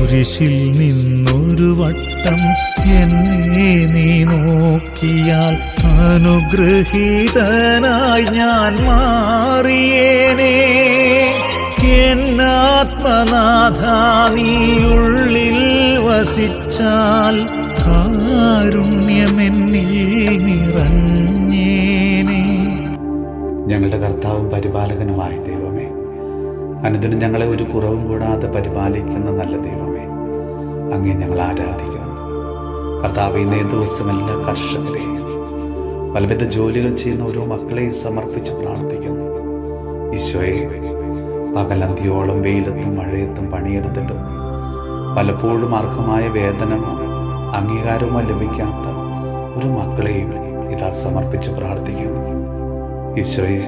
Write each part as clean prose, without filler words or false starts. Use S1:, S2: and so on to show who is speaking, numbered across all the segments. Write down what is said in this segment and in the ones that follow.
S1: കുരിശിൽ നിന്നൊരു വട്ടം എന്നെ നീ നോക്കിയാൽ അനുഗ്രഹീതനായി ഞാൻ മാറിയേനേ. എന്നാത്മനാഥ നീയുള്ളിൽ വസിച്ചാൽ കാരുണ്യമെന്നിൽ നിറഞ്ഞേനേ.
S2: ഞങ്ങളുടെ കർത്താവും പരിപാലകനുമായ ദൈവമേ, അനുദിനം ഞങ്ങളെ ഒരു കുറവും കൂടാതെ പരിപാലിക്കുന്ന നല്ല ദൈവമേ, അങ്ങേ ഞങ്ങൾ ആരാധിക്കുന്നു. കർത്താവ്, ഇന്നേ ദിവസം എല്ലാ കർഷകരെയും പലവിധ ജോലികൾ ചെയ്യുന്ന ഓരോ മക്കളെയും സമർപ്പിച്ച് പ്രാർത്ഥിക്കുന്നു. ഈശോയെ, പകലന്തിയോളം വെയിലത്തും മഴയത്തും പണിയെടുത്തിട്ടും പലപ്പോഴും അർഹമായ വേതനമോ അംഗീകാരമോ ലഭിക്കാത്ത ഒരു മക്കളെയും ഇതാ സമർപ്പിച്ച് പ്രാർത്ഥിക്കുന്നു. ഈശോയെ,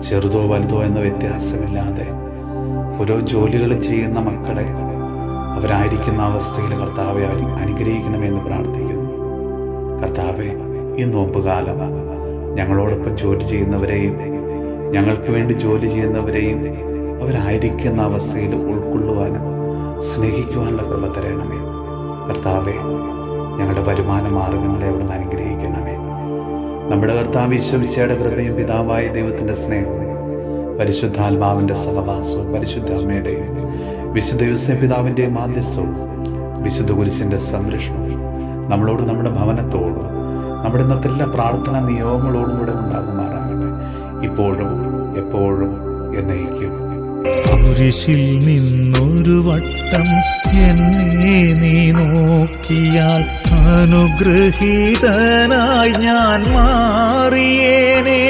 S2: ചെറുതോ വലുതോ എന്ന വ്യത്യാസമില്ലാതെ ഓരോ ജോലികളും ചെയ്യുന്ന മക്കളെ അവരായിരിക്കുന്ന അവസ്ഥയിൽ കർത്താവെ അനുഗ്രഹിക്കണമെന്ന് പ്രാർത്ഥിക്കുന്നു. കർത്താവെ, ഈ നോമ്പുകാലം ഞങ്ങളോടൊപ്പം ജോലി ചെയ്യുന്നവരെയും ഞങ്ങൾക്ക് വേണ്ടി ജോലി ചെയ്യുന്നവരെയും അവരായിരിക്കുന്ന അവസ്ഥയിൽ ഉൾക്കൊള്ളുവാനും സ്നേഹിക്കുവാനുള്ള കൃപ തരണമേ. കർത്താവെ, ഞങ്ങളുടെ വരുമാന മാർഗങ്ങളെ അവിടുന്ന് അനുഗ്രഹിക്കണമേ. നമ്മുടെ കർത്താവ് ഈശോമിശിഹായുടെ കൃപയും പിതാവായ ദൈവത്തിൻ്റെ സ്നേഹവും പരിശുദ്ധാത്മാവിൻ്റെ സഹവാസവും പരിശുദ്ധ അമ്മയുടെയും വിശുദ്ധ യോസേപ്പ് പിതാവിൻ്റെയും മാധ്യസ്ഥവും വിശുദ്ധ കുരിശിൻ്റെ സംരക്ഷണവും നമ്മളോടും നമ്മുടെ ഭവനത്തോടും നമ്മുടെ ഇന്നത്തെ എല്ലാ പ്രാർത്ഥനാ നിയോഗങ്ങളോടും കൂടെ ഉണ്ടാകുമാറാകട്ടെ, ഇപ്പോഴും എപ്പോഴും എന്നേക്കും.
S1: കുരിശിൽ നിന്നൊരു വട്ടം എന്നെ നീ നോക്കിയാൽ അനുഗ്രഹീതനായി ഞാൻ മാറിയേനേ.